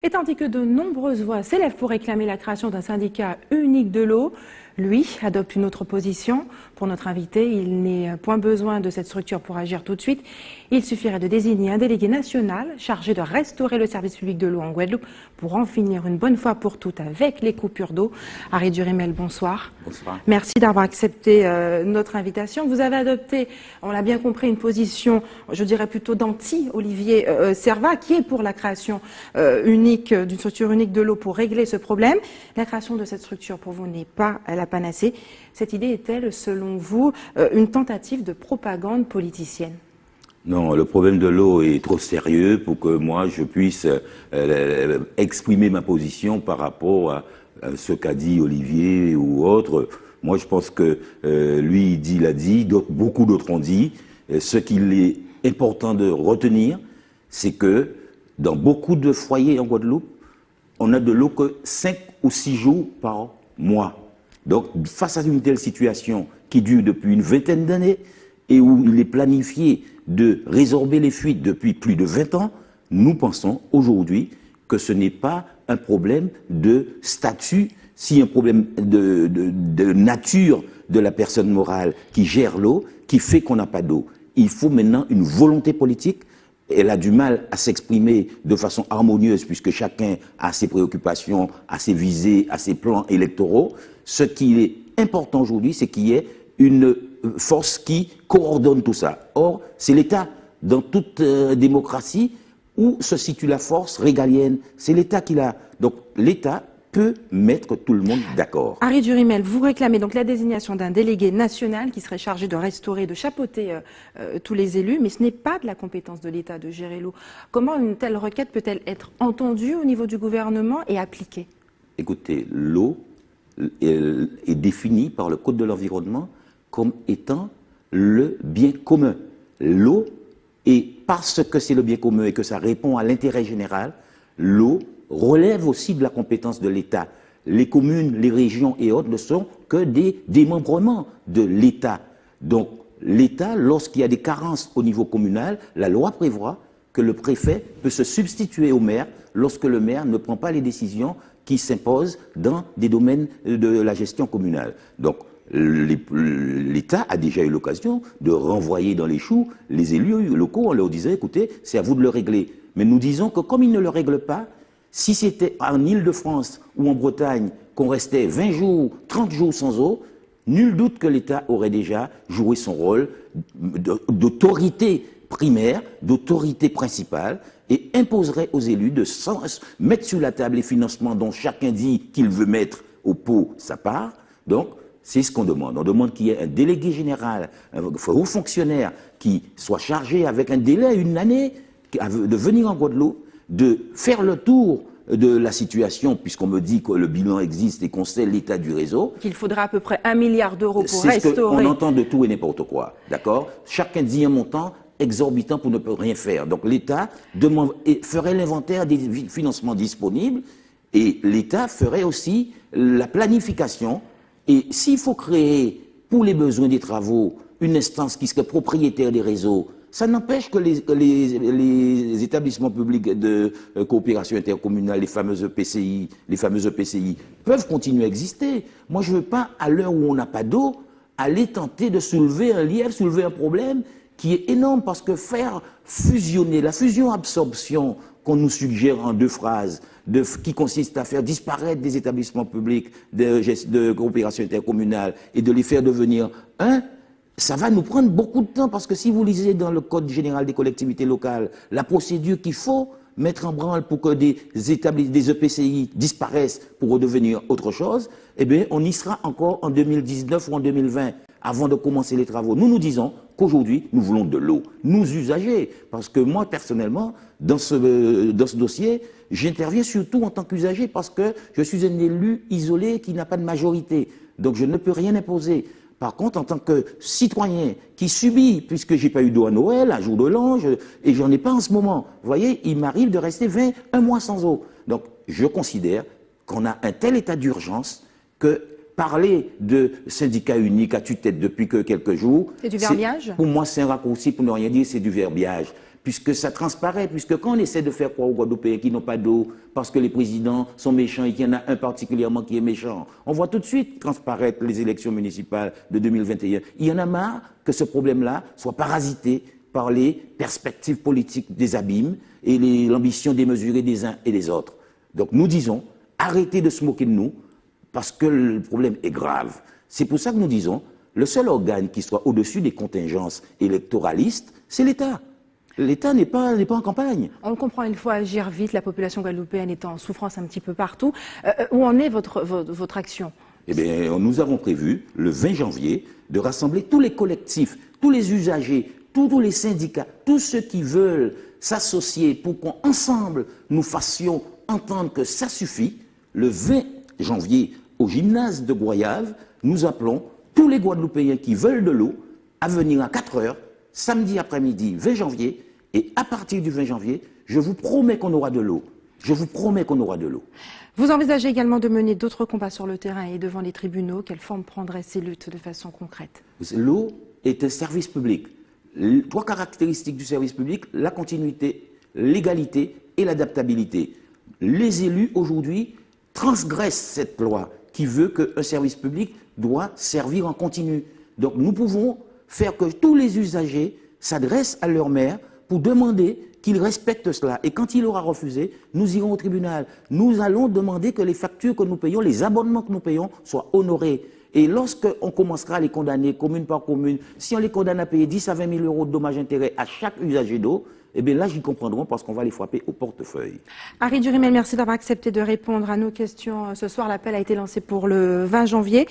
Et tandis que de nombreuses voix s'élèvent pour réclamer la création d'un syndicat unique de l'eau, lui adopte une autre position. Pour notre invité, il n'est point besoin de cette structure pour agir tout de suite. Il suffirait de désigner un délégué national chargé de restaurer le service public de l'eau en Guadeloupe pour en finir une bonne fois pour toutes avec les coupures d'eau. Harry Durimel, bonsoir. Bonsoir. Merci d'avoir accepté notre invitation. Vous avez adopté, on l'a bien compris, une position, je dirais plutôt d'anti-Olivier Servat, qui est pour la création unique, d'une structure unique de l'eau pour régler ce problème. La création de cette structure, pour vous, n'est pas la panacée. Cette idée est-elle, selon vous, une tentative de propagande politicienne? Non, le problème de l'eau est trop sérieux pour que moi je puisse exprimer ma position par rapport à ce qu'a dit Olivier ou autre. Moi je pense que lui il l'a dit, beaucoup d'autres ont dit. Ce qu'il est important de retenir, c'est que dans beaucoup de foyers en Guadeloupe, on n'a de l'eau que 5 ou 6 jours par mois. Donc face à une telle situation qui dure depuis une vingtaine d'années et où il est planifié de résorber les fuites depuis plus de 20 ans, nous pensons aujourd'hui que ce n'est pas un problème de statut, si un problème de nature de la personne morale qui gère l'eau, qui fait qu'on n'a pas d'eau. Il faut maintenant une volonté politique. Elle a du mal à s'exprimer de façon harmonieuse puisque chacun a ses préoccupations, a ses visées, a ses plans électoraux. Ce qui est important aujourd'hui, c'est qu'il y ait une force qui coordonne tout ça. Or, c'est l'État, dans toute démocratie, où se situe la force régalienne. C'est l'État qui l'a. Donc, l'État peut mettre tout le monde d'accord. Harry Durimel, vous réclamez donc la désignation d'un délégué national qui serait chargé de restaurer, de chapeauter tous les élus, mais ce n'est pas de la compétence de l'État de gérer l'eau. Comment une telle requête peut-elle être entendue au niveau du gouvernement et appliquée? Écoutez, l'eau est définie par le Code de l'environnement comme étant le bien commun. L'eau, et parce que c'est le bien commun et que ça répond à l'intérêt général, l'eau relève aussi de la compétence de l'État. Les communes, les régions et autres ne sont que des démembrements de l'État. Donc l'État, lorsqu'il y a des carences au niveau communal, la loi prévoit que le préfet peut se substituer au maire lorsque le maire ne prend pas les décisions qui s'imposent dans des domaines de la gestion communale. Donc l'État a déjà eu l'occasion de renvoyer dans les choux les élus locaux. On leur disait, écoutez, c'est à vous de le régler. Mais nous disons que comme ils ne le règlent pas, si c'était en Île-de-France ou en Bretagne qu'on restait 20 jours, 30 jours sans eau, nul doute que l'État aurait déjà joué son rôle d'autorité primaire, d'autorité principale, et imposerait aux élus de mettre sur la table les financements dont chacun dit qu'il veut mettre au pot sa part. Donc, c'est ce qu'on demande. On demande qu'il y ait un délégué général, un haut fonctionnaire qui soit chargé avec un délai, une année, de venir en Guadeloupe, de faire le tour de la situation, puisqu'on me dit que le bilan existe et qu'on sait l'état du réseau. Qu'il faudra à peu près 1 milliard d'euros pour restaurer. On entend de tout et n'importe quoi, d'accord? Chacun dit un montant exorbitant pour ne pas rien faire. Donc l'État ferait l'inventaire des financements disponibles et l'État ferait aussi la planification. Et s'il faut créer, pour les besoins des travaux, une instance qui serait propriétaire des réseaux, ça n'empêche que les établissements publics de coopération intercommunale, les fameuses EPCI, peuvent continuer à exister. Moi, je ne veux pas, à l'heure où on n'a pas d'eau, aller tenter de soulever un lièvre, soulever un problème qui est énorme, parce que faire fusionner, la fusion-absorption qu'on nous suggère en 2 phrases, qui consiste à faire disparaître des établissements publics de coopération intercommunale et de les faire devenir un, ça va nous prendre beaucoup de temps, parce que si vous lisez dans le Code général des collectivités locales la procédure qu'il faut mettre en branle pour que des EPCI disparaissent pour redevenir autre chose, eh bien, on y sera encore en 2019 ou en 2020, avant de commencer les travaux. Nous disons qu'aujourd'hui, nous voulons de l'eau, nous usagers, parce que moi, personnellement, dans ce dossier, j'interviens surtout en tant qu'usager, parce que je suis un élu isolé qui n'a pas de majorité, donc je ne peux rien imposer. Par contre, en tant que citoyen qui subit, puisque j'ai pas eu d'eau à Noël, un jour de l'an, et j'en ai pas en ce moment, vous voyez, il m'arrive de rester 1 mois sans eau. Donc, je considère qu'on a un tel état d'urgence que parler de syndicat unique à tue-tête depuis que quelques jours. C'est du verbiage? Pour moi, c'est un raccourci, pour ne rien dire, c'est du verbiage. Puisque ça transparaît, puisque quand on essaie de faire croire aux Guadeloupéens qui n'ont pas d'eau, parce que les présidents sont méchants et qu'il y en a un particulièrement qui est méchant, on voit tout de suite transparaître les élections municipales de 2021. Il y en a marre que ce problème-là soit parasité par les perspectives politiques des abîmes et l'ambition démesurée des uns et des autres. Donc nous disons, arrêtez de se moquer de nous, parce que le problème est grave. C'est pour ça que nous disons, le seul organe qui soit au-dessus des contingences électoralistes, c'est l'État. L'État n'est pas en campagne. On le comprend, il faut agir vite, la population guadeloupéenne est en souffrance un petit peu partout. Où en est votre action? Eh bien, nous avons prévu, le 20 janvier, de rassembler tous les collectifs, tous les usagers, tous les syndicats, tous ceux qui veulent s'associer pour qu'ensemble nous fassions entendre que ça suffit. Le 20 janvier, au gymnase de Goyave, nous appelons tous les Guadeloupéens qui veulent de l'eau à venir à 4 heures, samedi après-midi, 20 janvier, et à partir du 20 janvier, je vous promets qu'on aura de l'eau. Je vous promets qu'on aura de l'eau. Vous envisagez également de mener d'autres combats sur le terrain et devant les tribunaux. Quelle forme prendraient ces luttes de façon concrète? L'eau est un service public. 3 caractéristiques du service public, la continuité, l'égalité et l'adaptabilité. Les élus, aujourd'hui, transgressent cette loi qui veut qu'un service public doit servir en continu. Donc nous pouvons faire que tous les usagers s'adressent à leur maire pour demander qu'il respecte cela. Et quand il aura refusé, nous irons au tribunal. Nous allons demander que les factures que nous payons, les abonnements que nous payons soient honorés. Et lorsqu'on commencera à les condamner commune par commune, si on les condamne à payer 10 à 20 000 euros de dommages-intérêts à chaque usager d'eau, eh bien là, j'y comprendront parce qu'on va les frapper au portefeuille. Harry Durimel, merci d'avoir accepté de répondre à nos questions ce soir. L'appel a été lancé pour le 20 janvier.